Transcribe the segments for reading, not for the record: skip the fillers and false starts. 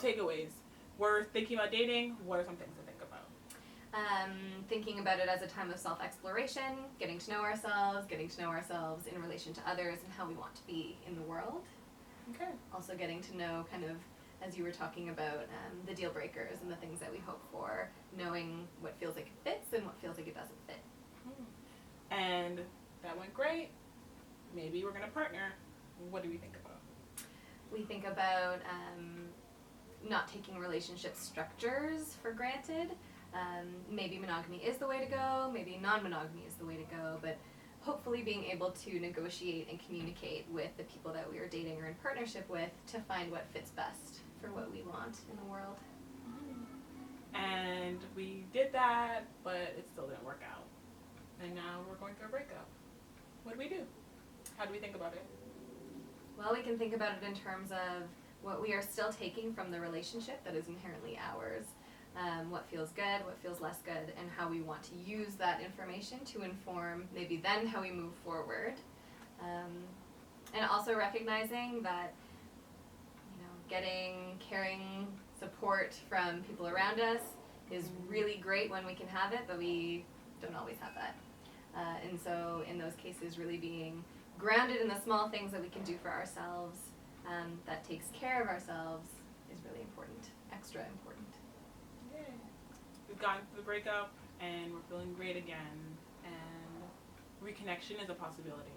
Takeaways. We're thinking about dating. What are some things to think about? Thinking about it as a time of self-exploration, getting to know ourselves in relation to others and how we want to be in the world. Okay. Also getting to know kind of, as you were talking about, the deal breakers and the things that we hope for, knowing what feels like it fits and what feels like it doesn't fit. And that went great. Maybe we're going to partner. What do we think about? We think about not taking relationship structures for granted. Maybe monogamy is the way to go, maybe non-monogamy is the way to go, but hopefully being able to negotiate and communicate with the people that we are dating or in partnership with to find what fits best for what we want in the world. And we did that, but it still didn't work out. And now we're going through a breakup. What do we do? How do we think about it? Well, we can think about it in terms of what we are still taking from the relationship that is inherently ours. What feels good, what feels less good, and how we want to use that information to inform maybe then how we move forward. And also recognizing that, getting caring support from people around us is really great when we can have it, but we don't always have that. And so in those cases, really being grounded in the small things that we can do for ourselves that takes care of ourselves is really important, extra important. Yay. We've gotten through the breakup and we're feeling great again, and reconnection is a possibility.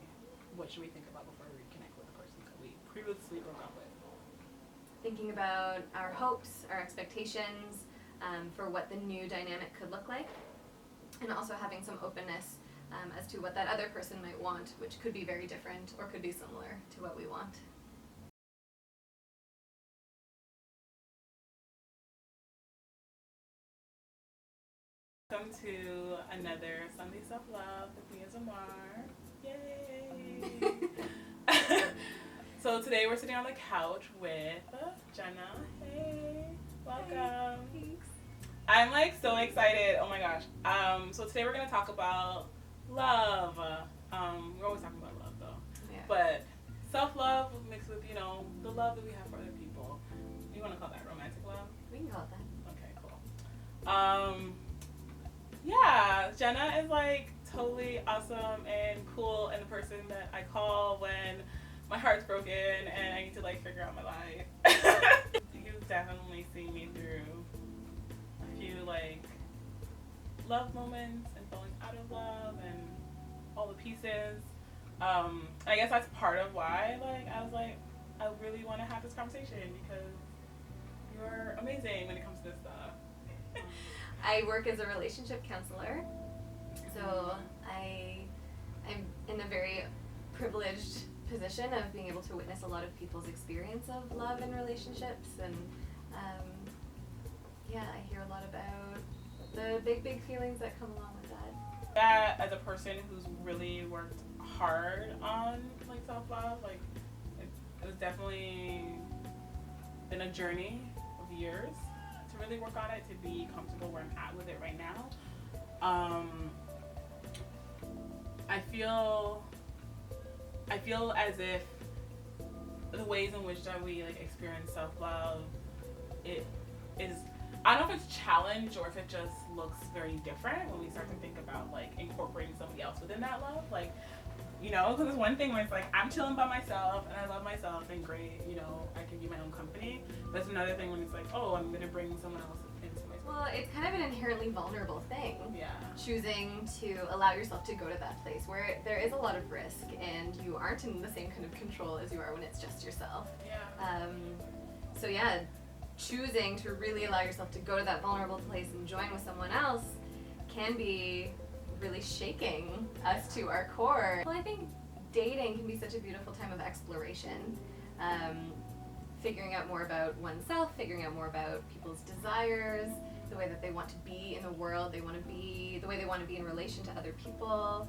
What should we think about before we reconnect with the person that we previously broke up with? Thinking about our hopes, our expectations for what the new dynamic could look like, and also having some openness as to what that other person might want, which could be very different or could be similar to what we want. Welcome to another Sunday Self-Love with me as Amar. Yay! So today we're sitting on the couch with Jenna. Hey, welcome. Thanks. I'm like so excited. Oh my gosh. So today we're gonna talk about love. We're always talking about love though. Yeah. But self-love mixed with, the love that we have for other people. You wanna call that romantic love? We can call it that. Okay, cool. Yeah, Jenna is like totally awesome and cool and the person that I call when my heart's broken and I need to like figure out my life. You've definitely seen me through a few like love moments and falling out of love and all the pieces. I guess that's part of why I was like, I really want to have this conversation because you're amazing when it comes to this stuff. I work as a relationship counselor, so I'm in a very privileged position of being able to witness a lot of people's experience of love and relationships, and I hear a lot about the big feelings that come along with that. That as a person who's really worked hard on self-love, it was definitely been a journey of years to really work on it, to be comfortable where I'm at with it right now. I feel as if the ways in which that we experience self-love, it is, I don't know if it's challenged or if it just looks very different when we start to think about incorporating somebody else within that love. Because it's one thing when it's I'm chilling by myself and I love myself and great, I can be my own company. But it's another thing when it's I'm going to bring someone else into my space. Well, it's kind of an inherently vulnerable thing. Yeah. Choosing to allow yourself to go to that place where there is a lot of risk and you aren't in the same kind of control as you are when it's just yourself. Yeah. Choosing to really allow yourself to go to that vulnerable place and join with someone else can be really shaking us to our core. Well, I think dating can be such a beautiful time of exploration. Figuring out more about oneself, figuring out more about people's desires, the way that they want to be in the world, the way they want to be in relation to other people.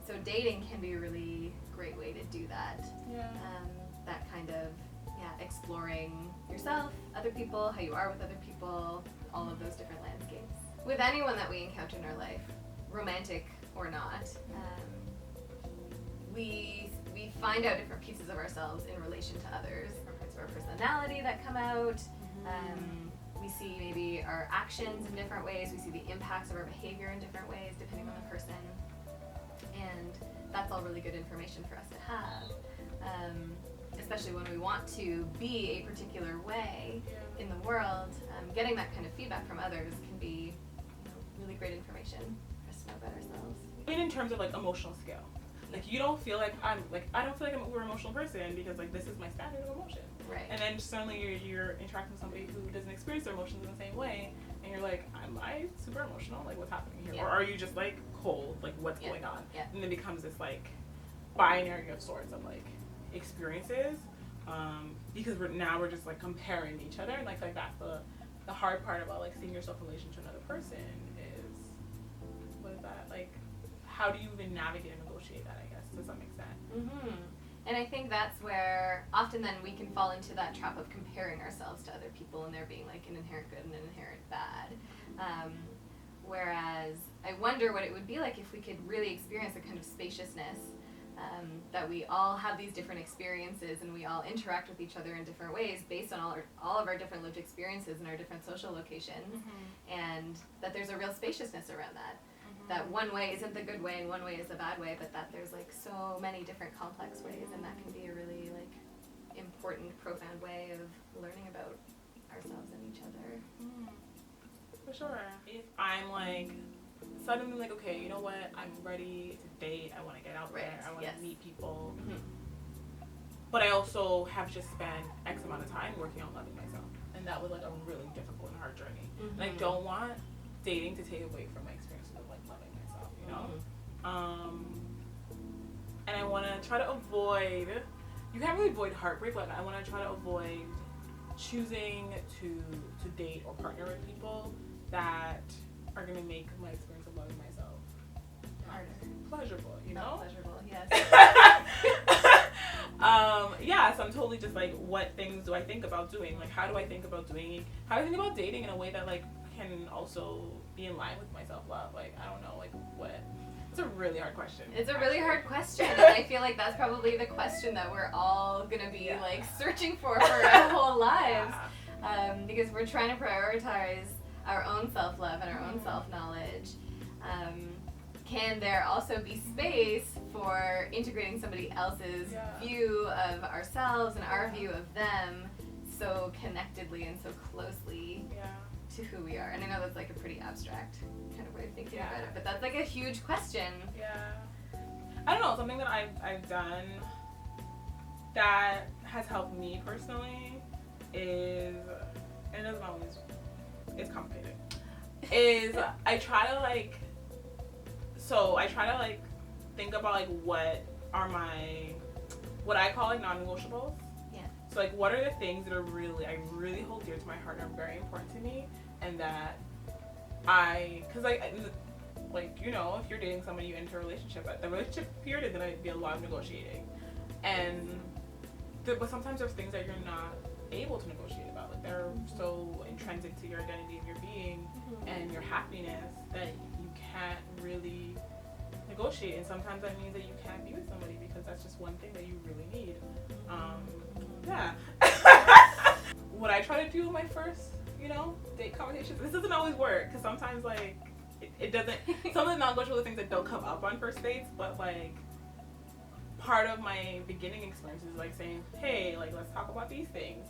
So dating can be a really great way to do that. Yeah. That kind of, exploring yourself, other people, how you are with other people, all of those different landscapes. With anyone that we encounter in our life, romantic or not, we find out different pieces of ourselves in relation to others. of our personality that come out. We see maybe our actions in different ways. We see the impacts of our behavior in different ways depending on the person. And that's all really good information for us to have. Especially when we want to be a particular way in the world. Getting that kind of feedback from others can be really great information for us to know about ourselves. I mean, in terms of like emotional scale. Like, you don't feel like I don't feel like I'm an uber emotional person because like this is my standard of emotion. Right. And then suddenly you're interacting with somebody who doesn't experience their emotions in the same way, and you're like, am I super emotional? Like, what's happening here? Yeah. Or are you just like cold? Like, what's going on? Yeah. And then it becomes this like binary of sorts of like experiences, because we're just like comparing each other, and like that's the hard part about like seeing yourself in relation to another person is, what is that like? How do you even navigate and negotiate that, I guess, to some extent? And I think that's where often then we can fall into that trap of comparing ourselves to other people and there being like an inherent good and an inherent bad. Whereas I wonder what it would be like if we could really experience a kind of spaciousness, that we all have these different experiences and we all interact with each other in different ways based on all of our different lived experiences and our different social locations, and that there's a real spaciousness around that. That one way isn't the good way and one way is the bad way, but that there's like so many different complex ways, and that can be a really like important, profound way of learning about ourselves and each other. For sure. If I'm like suddenly like, okay, you know what, I'm ready to date, I want to get out there, I want to meet people, but I also have just spent X amount of time working on loving myself, and that was like a really difficult and hard journey. And I don't want dating to take away from my experiences of like loving myself, you know? And I want to try to avoid, you can't really avoid heartbreak, but I want to try to avoid choosing to date or partner with people that are going to make my experience of loving myself Harder. Pleasurable, you know? Not pleasurable, yes. Yeah, so I'm totally just like, what things do I think about doing? Like, how do I think about dating in a way that like can also be in line with my self-love? Like, I don't know, like what? It's a really hard question. It's a really hard question, and I feel like that's probably the question that we're all gonna be like searching for our whole lives, because we're trying to prioritize our own self-love and our own self-knowledge. Can there also be space for integrating somebody else's view of ourselves and our view of them so connectedly and so closely to who we are? And I know that's like a pretty abstract kind of way of thinking about it, but that's like a huge question. I don't know, something that I've done that has helped me personally is, and it doesn't always, it's complicated, is I try to think about like what I call like non-negotiables. So like, what are the things that I really hold dear to my heart and are very important to me, and that because you know, if you're dating somebody, you enter a relationship, the relationship period is going to be a lot of negotiating, but sometimes there's things that you're not able to negotiate about, like they're so intrinsic to your identity of your being and your happiness that you can't really negotiate, and sometimes that means that you can't be with somebody because that's just one thing that you really need. What I try to do in my first, date conversations, this doesn't always work because sometimes like it doesn't. Some of the non-negotiable things that don't come up on first dates, but like part of my beginning experience is like saying, hey, like let's talk about these things,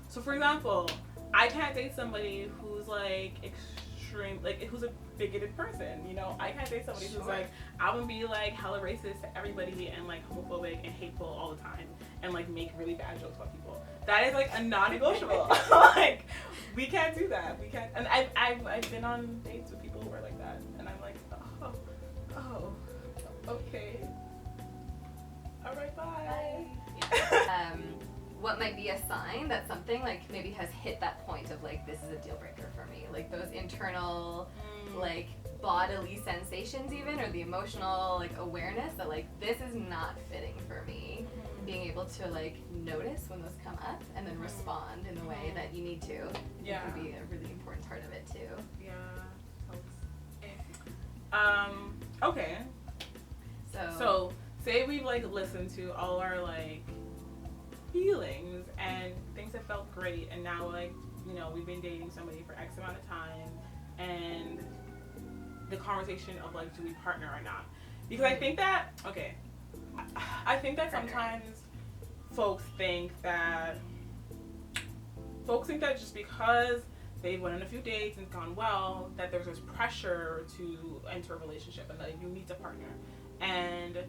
So for example, I can't date somebody who's like extreme, like who's a bigoted person, I can't date somebody who's like, I'm gonna be like hella racist to everybody and like homophobic and hateful all the time and like make really bad jokes about people. That is like a non-negotiable. Like, we can't do that. We can't. And I've been on dates with people who are like that, and I'm like, oh, okay, all right, bye. What might be a sign that something like maybe has hit that point of like, this is a deal breaker for me, like those internal like bodily sensations even, or the emotional like awareness that like this is not fitting for me, being able to like notice when those come up and then respond in the way that you need to, would be a really important part of it too. Okay, so say we've like listened to all our like feelings and things have felt great, and now like, you know, we've been dating somebody for X amount of time, and the conversation of like, do we partner or not? Because I think that, okay, I think that sometimes folks think that just because they went on a few dates and it's gone well, that there's this pressure to enter a relationship and that you need to partner. And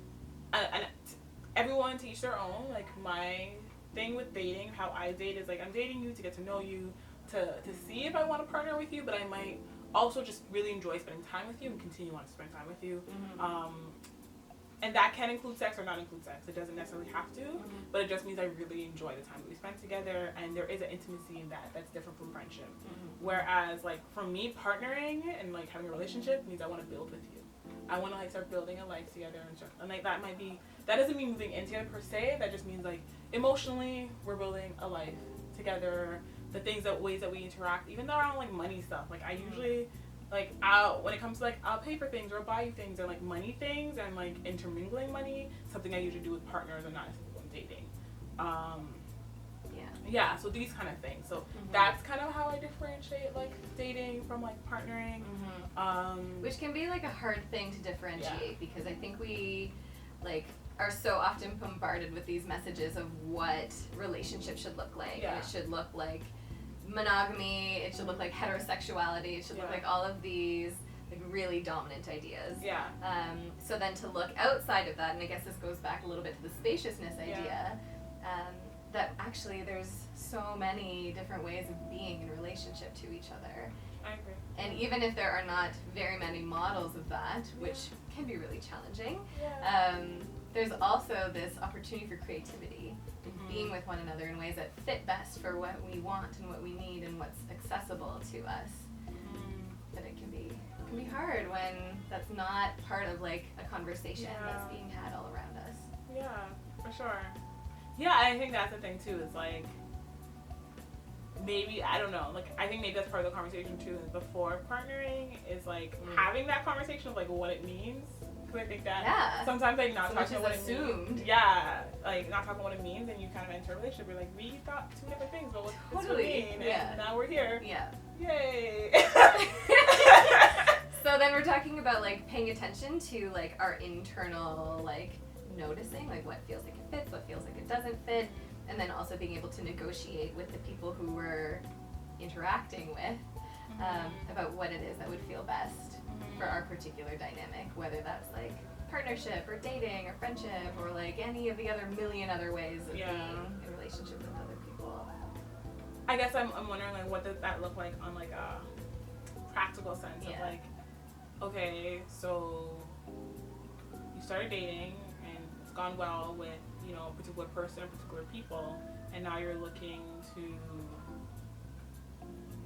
everyone to each their own. Like, my thing with dating, how I date is like, I'm dating you to get to know you, to see if I want to partner with you, but I might also just really enjoy spending time with you and continue on to spend time with you. And that can include sex or not include sex. It doesn't necessarily have to, but it just means I really enjoy the time that we spend together, and there is an intimacy in that that's different from friendship. Whereas, like, for me, partnering and like having a relationship means I want to build with you. I want to like start building a life together, and like that doesn't mean moving in together per se. That just means like emotionally we're building a life together. The ways that we interact, even though around like money stuff. Like, I usually, like, when it comes to like, I'll pay for things or buy you things, or like money things and like intermingling money, something I usually do with partners and not necessarily when dating. Yeah, so these kind of things. So that's kind of how I differentiate like dating from like partnering. Which can be like a hard thing to differentiate, because I think we like are so often bombarded with these messages of what relationships should look like. And it should look like monogamy, it should look like heterosexuality, it should look like all of these like really dominant ideas. So then to look outside of that, and I guess this goes back a little bit to the spaciousness idea, that actually there's so many different ways of being in relationship to each other. I agree. And even if there are not very many models of that, which can be really challenging, there's also this opportunity for creativity, being with one another in ways that fit best for what we want and what we need and what's accessible to us. But it can be hard when that's not part of like a conversation that's being had all around us. Yeah, for sure. Yeah, I think that's the thing too, is like, maybe, I don't know, like, I think maybe that's part of the conversation too, is before partnering, is like having that conversation of like what it means. Because I think that sometimes like not talking about what it means. Yeah, like not talking about what it means, and you kind of enter a relationship, you're like, we thought two different things, but what does it mean? And now we're here. Yay. So then we're talking about like paying attention to like our internal like noticing, like what feels like it fits, what feels like it doesn't fit, and then also being able to negotiate with the people who we're interacting with about what it is that would feel best for our particular dynamic, whether that's like partnership or dating or friendship or like any of the other million other ways of being in relationship with other people. I guess I'm wondering, like, what does that look like on like a practical sense of like, okay, so you started dating and it's gone well with, you know, a particular person or particular people, and now you're looking to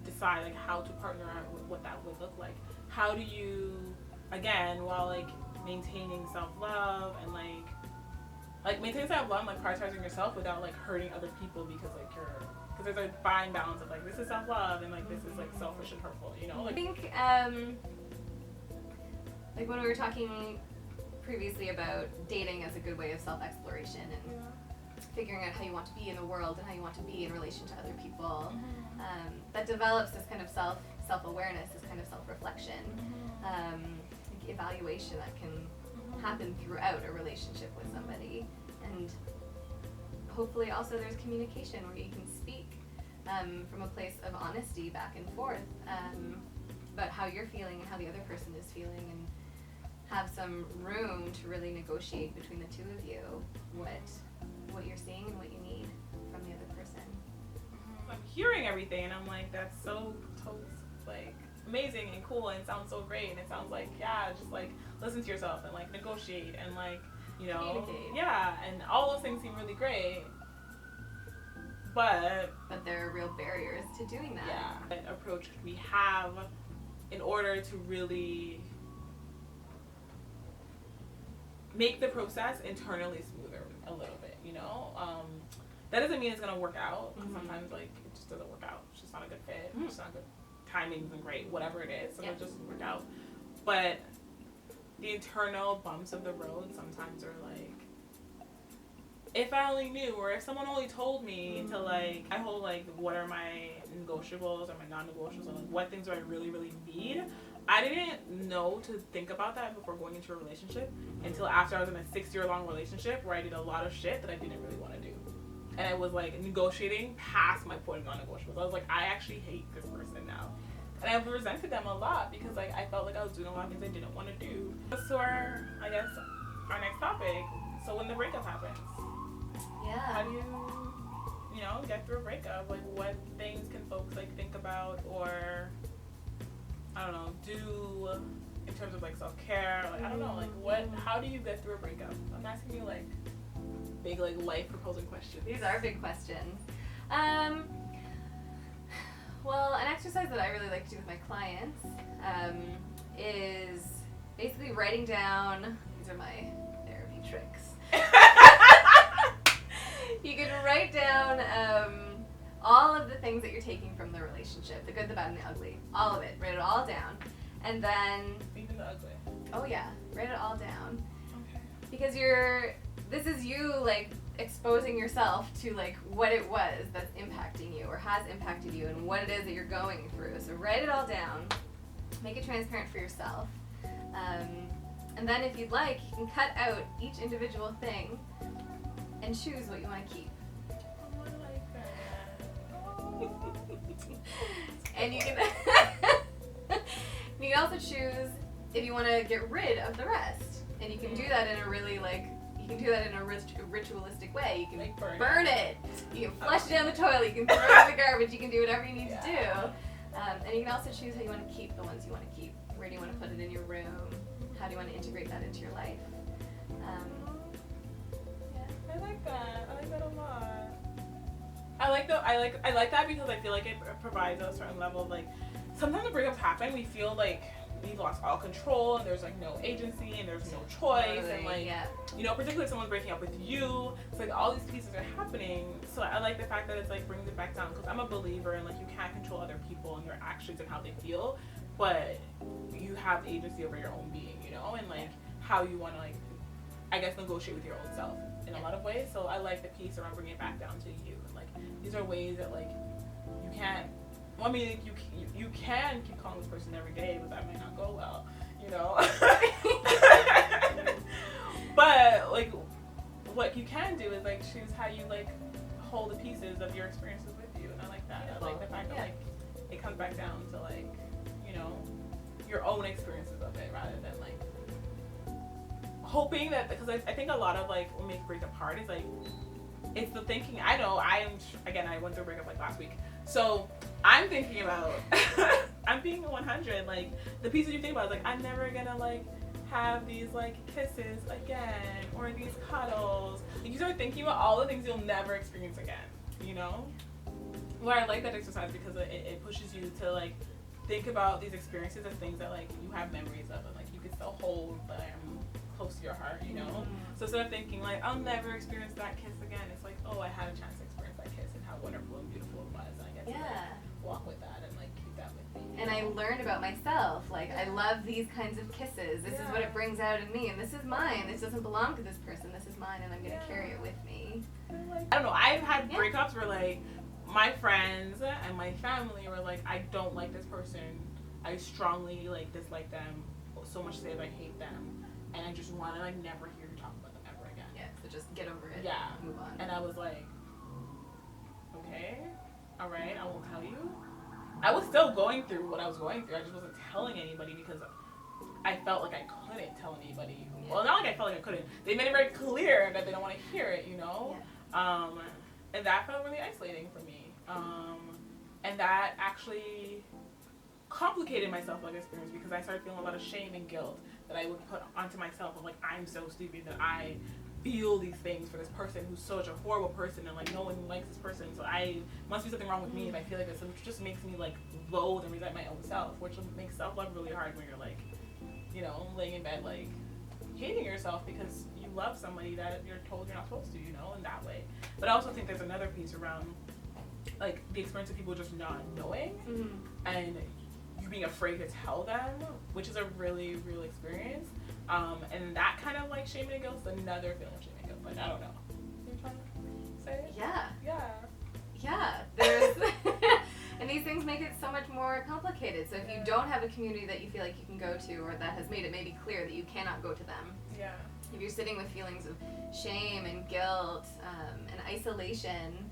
decide like how to partner out with what that would look like. How do you, again, while like maintaining self-love and like maintaining self-love and like prioritizing yourself without like hurting other people, because like because there's a fine balance of like, this is self-love and like this is like selfish and hurtful, you know? Like, I think like when we were talking previously about dating as a good way of self-exploration and figuring out how you want to be in the world and how you want to be in relation to other people, that develops this kind of self-awareness, this kind of self-reflection, like evaluation that can happen throughout a relationship with somebody. And hopefully also there's communication where you can speak from a place of honesty back and forth about how you're feeling and how the other person is feeling, and have some room to really negotiate between the two of you what you're seeing and what you need from the other person. I'm hearing everything and I'm like, that's so like amazing and cool and sounds so great, and it sounds like, just like listen to yourself and like negotiate and like, you know, and all those things seem really great, but there are real barriers to doing that. What approach could we have in order to really make the process internally smoother a little bit, you know? That doesn't mean it's gonna work out. Sometimes like it just doesn't work out. It's just not a good fit. It's not good. Timing isn't great. Whatever it is, so it just doesn't work out. But the internal bumps of the road sometimes are like if I only knew, or if someone only told me to like, I hold like, what are my negotiables or my non-negotiables, and like, what things do I really, really need? I didn't know to think about that before going into a relationship until after I was in a 6-year-long relationship where I did a lot of shit that I didn't really want to do. And I was like negotiating past my point of non-negotiables. I was like, I actually hate this person now. And I resented them a lot because like I felt like I was doing a lot of things I didn't want to do. So our next topic. So when the breakup happens, how do you know, get through a breakup? Like, what things can folks like think about or I don't know, do in terms of like self-care? Like, I don't know, like how do you get through a breakup? I'm asking you like big like life proposal questions. These are big questions. Well, an exercise that I really like to do with my clients is basically writing down, these are my therapy tricks. You can write down all of the things that you're taking from the relationship, the good, the bad, and the ugly. All of it. Write it all down. And then... Even the ugly? Oh yeah. Write it all down. Okay. Because this is you, like, exposing yourself to, like, what it was that's impacting you or has impacted you and what it is that you're going through. So write it all down. Make it transparent for yourself. And then if you'd like, you can cut out each individual thing and choose what you want to keep. Oh, I like that. And you can you can also choose if you want to get rid of the rest. And you can do that in a really ritualistic way. You can like burn it. You can flush it down the toilet. You can throw it in the garbage. You can do whatever you need to do. And you can also choose how you want to keep the ones you want to keep. Where do you want to put it in your room? How do you want to integrate that into your life? I like that. I like that a lot. I like that because I feel like it provides a certain level of like, sometimes when breakups happen, we feel like we've lost all control and there's like no agency and there's no choice and like, you know, particularly if someone's breaking up with you, it's like all these pieces are happening. So I like the fact that it's like brings it back down because I'm a believer in like you can't control other people and their actions and how they feel, but you have agency over your own being, you know, and like how you want to like, I guess, negotiate with your own self in a lot of ways. So I like the piece around bringing it back down to you. And like these are ways that like you can't. Well, I mean, you can keep calling this person every day, but that might not go well, you know. But like, what you can do is like choose how you like hold the pieces of your experiences with you, and I like that. I like the fact that like it comes back down to like, you know, your own experiences of it rather than like hoping that, because I think a lot of like what makes breakup hard is like it's the thinking. I know I went through a breakup like last week, so I'm thinking about I'm being 100. Like the piece that you think about is like I'm never gonna like have these like kisses again or these cuddles. Like, you start thinking about all the things you'll never experience again. You know, where I like that exercise because it pushes you to like think about these experiences as things that like you have memories of and like you can still hold them close to your heart, you know? Mm-hmm. So instead of thinking like, I'll never experience that kiss again, it's like, oh, I had a chance to experience that kiss and how wonderful and beautiful it was, and I get to like, walk with that and like keep that with me. And I learned about myself, like I love these kinds of kisses, this is what it brings out in me, and this is mine, this doesn't belong to this person, this is mine, and I'm going to carry it with me. I don't know, I've had breakups where like, my friends and my family were like, I don't like this person, I strongly like dislike them, so much so that I hate them. And I just want to like never hear you talk about them ever again. Yeah, so just get over it. Yeah. Move on. And I was like, okay, all right, I won't tell you. I was still going through what I was going through. I just wasn't telling anybody because I felt like I couldn't tell anybody. Yeah. Well, not like I felt like I couldn't. They made it very clear that they don't want to hear it, you know? Yeah. And that felt really isolating for me. And that actually complicated my self-love experience because I started feeling a lot of shame and guilt that I would put onto myself of like, I'm so stupid that I feel these things for this person who's such a horrible person and like no one likes this person, so I must be something wrong with me if I feel like this, which just makes me like loathe and resent my own self, which makes self-love really hard when you're like, you know, laying in bed like hating yourself because you love somebody that you're told you're not supposed to, you know, in that way. But I also think there's another piece around like the experience of people just not knowing and you being afraid to tell them, which is a really real experience. And that kind of like shame and guilt is another feeling of shame and guilt. Like I don't know. Yeah, there's and these things make it so much more complicated. So if you don't have a community that you feel like you can go to, or that has made it maybe clear that you cannot go to them, Yeah. if you're sitting with feelings of shame and guilt and isolation,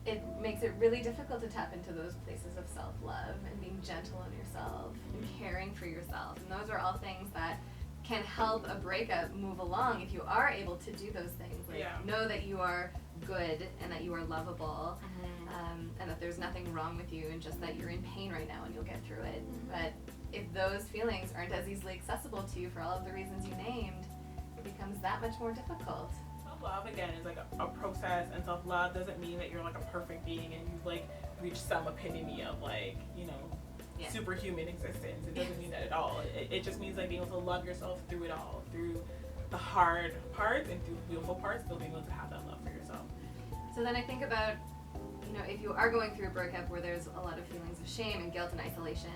it makes it really difficult to tap into those places of self-love and being gentle on yourself and caring for yourself. And those are all things that can help a breakup move along if you are able to do those things. Like, know that you are good and that you are lovable, and that there's nothing wrong with you, and just that you're in pain right now and you'll get through it. But if those feelings aren't as easily accessible to you for all of the reasons you named, it becomes that much more difficult. Self-love, again, is like a process, and self-love doesn't mean that you're like a perfect being and you've like reached some epitome of like, you know, superhuman existence. It doesn't mean that at all. It just means like being able to love yourself through it all, through the hard parts and through the beautiful parts, still being able to have that love for yourself. So then I think about, you know, if you are going through a breakup where there's a lot of feelings of shame and guilt and isolation,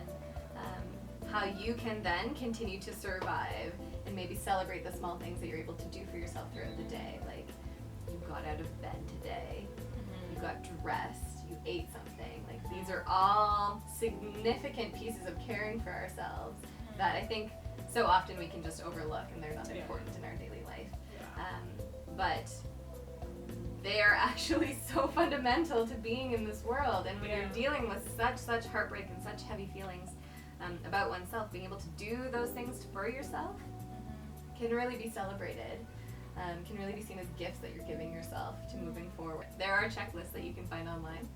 how you can then continue to survive and maybe celebrate the small things that you're able to do for yourself throughout the day. Like, you got out of bed today, you got dressed, you ate something. Like, these are all significant pieces of caring for ourselves that I think so often we can just overlook, and they're not important in our daily life. But they are actually so fundamental to being in this world. And when you're dealing with such heartbreak and such heavy feelings about oneself, being able to do those things for yourself can really be celebrated, can really be seen as gifts that you're giving yourself to moving forward. There are checklists that you can find online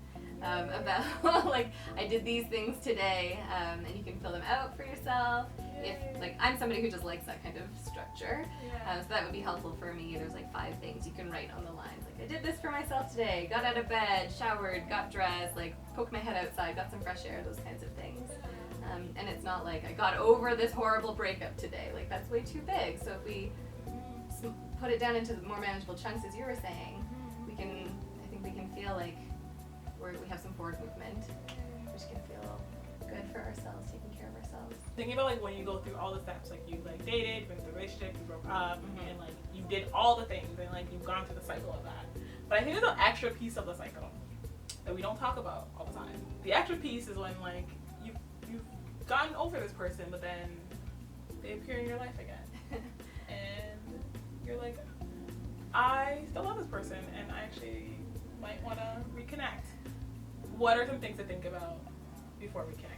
about like, I did these things today, and you can fill them out for yourself. If, like, I'm somebody who just likes that kind of structure, so that would be helpful for me. There's like 5 things you can write on the lines, like, I did this for myself today, got out of bed, showered, got dressed, like, poked my head outside, got some fresh air, those kinds of things. And it's not like, I got over this horrible breakup today. Like, that's way too big. So if we put it down into the more manageable chunks, as you were saying, I think we can feel like we have some forward movement, which can feel good for ourselves, taking care of ourselves. Thinking about like when you go through all the steps, like you like dated, went through a relationship, you broke up, and like you did all the things, and like you've gone through the cycle of that. But I think there's an extra piece of the cycle that we don't talk about all the time. The extra piece is when like you've gotten over this person, but then they appear in your life again, and you're like, I still love this person, and I actually might want to reconnect. What are some things to think about before reconnecting?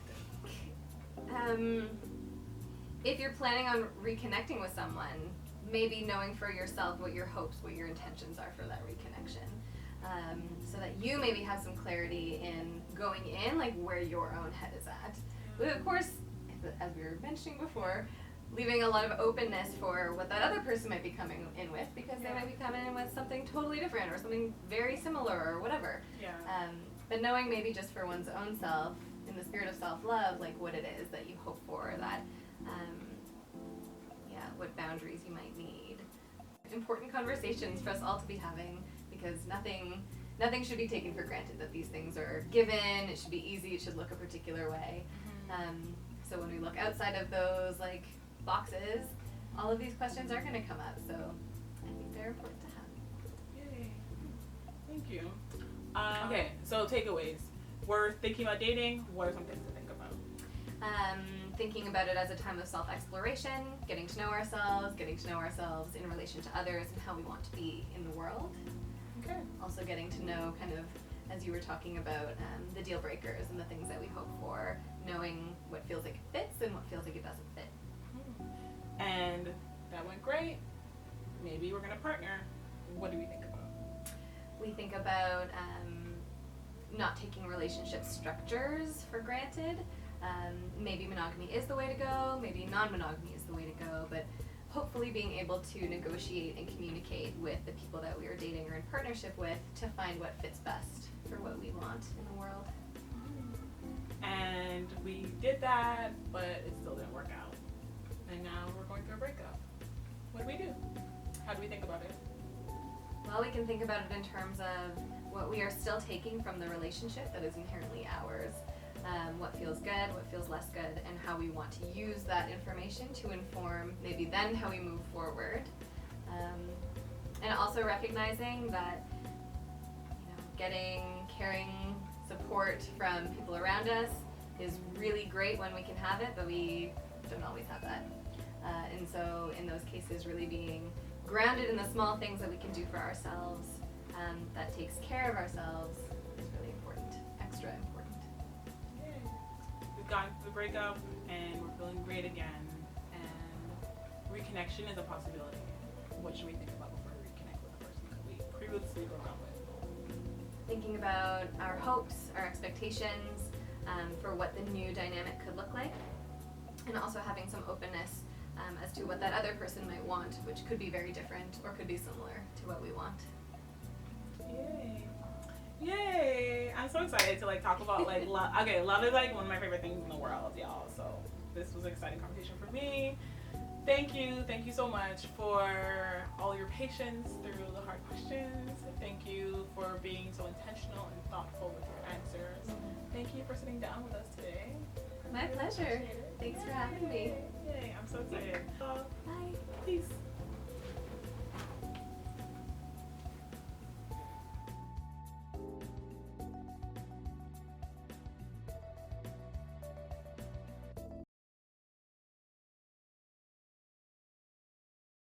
If you're planning on reconnecting with someone, maybe knowing for yourself what your hopes, what your intentions are for that reconnection, so that you maybe have some clarity in going in, like where your own head is at. But of course, as we were mentioning before, leaving a lot of openness for what that other person might be coming in with, because they might be coming in with something totally different or something very similar or whatever. But knowing maybe just for one's own self, in the spirit of self-love, like what it is that you hope for, that, what boundaries you might need. Important conversations for us all to be having, because nothing should be taken for granted, that these things are given, it should be easy, it should look a particular way. So when we look outside of those like boxes, all of these questions are going to come up, so I think they're important to have. Yay. Thank you. Okay, so takeaways. We're thinking about dating. What are some things to think about? Thinking about it as a time of self-exploration, getting to know ourselves in relation to others, and how we want to be in the world. Okay. Also getting to know, kind of, as you were talking about, the deal breakers and the things that we hope for, knowing what feels like it fits and what feels like it doesn't fit. And that went great. Maybe we're going to partner. What do we think about? We think about not taking relationship structures for granted. Maybe monogamy is the way to go, maybe non-monogamy is the way to go, but hopefully being able to negotiate and communicate with the people that we are dating or in partnership with to find what fits best for what we want in the world. And we did that, but it still didn't work out. And now we're going through a breakup. What do we do? How do we think about it? Well, we can think about it in terms of what we are still taking from the relationship that is inherently ours. What feels good, what feels less good, and how we want to use that information to inform maybe then how we move forward. And also recognizing that, getting caring support from people around us is really great when we can have it, but we don't always have that. And so in those cases, really being grounded in the small things that we can do for ourselves, that takes care of ourselves, is really important, extra important. Yay. We've gotten through the breakup and we're feeling great again, and reconnection is a possibility. What should we think about before we reconnect with the person that we previously broke up with? Thinking about our hopes, our expectations, for what the new dynamic could look like, and also having some openness as to what that other person might want, which could be very different or could be similar to what we want. Yay. Yay! I'm so excited to like talk about like love. Okay, love is like one of my favorite things in the world, y'all. So this was an exciting conversation for me. Thank you so much for all your patience through the hard questions. Thank you for being so intentional and thoughtful with your answers. Thank you for sitting down with us today. My pleasure. Thanks for having me.